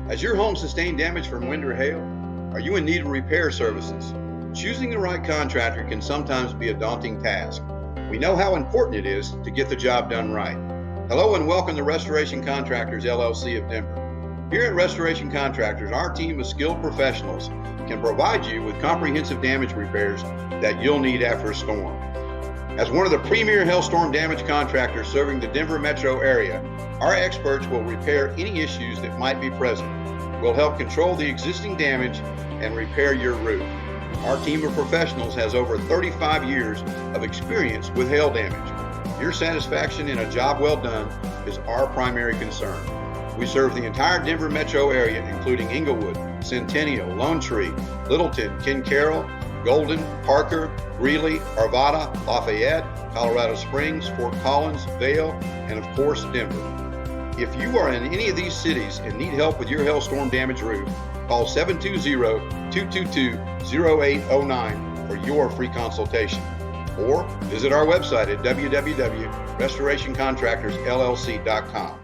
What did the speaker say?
Has your home sustained damage from wind or hail? Are you in need of repair services? Choosing the right contractor can sometimes be a daunting task. We know how important it is to get the job done right. Hello and welcome to Restoration Contractors, LLC of Denver. Here at Restoration Contractors, our team of skilled professionals can provide you with comprehensive damage repairs that you'll need after a storm. As one of the premier hailstorm damage contractors serving the Denver metro area, our experts will repair any issues that might be present. We'll help control the existing damage and repair your roof. Our team of professionals has over 35 years of experience with hail damage. Your satisfaction in a job well done is our primary concern. We serve the entire Denver metro area, including Englewood, Centennial, Lone Tree, Littleton, Ken Carroll, Golden, Parker, Greeley, Arvada, Lafayette, Colorado Springs, Fort Collins, Vail, and of course, Denver. If you are in any of these cities and need help with your hailstorm damage roof, call 720-222-0809 for your free consultation. Or visit our website at www.restorationcontractorsllc.com.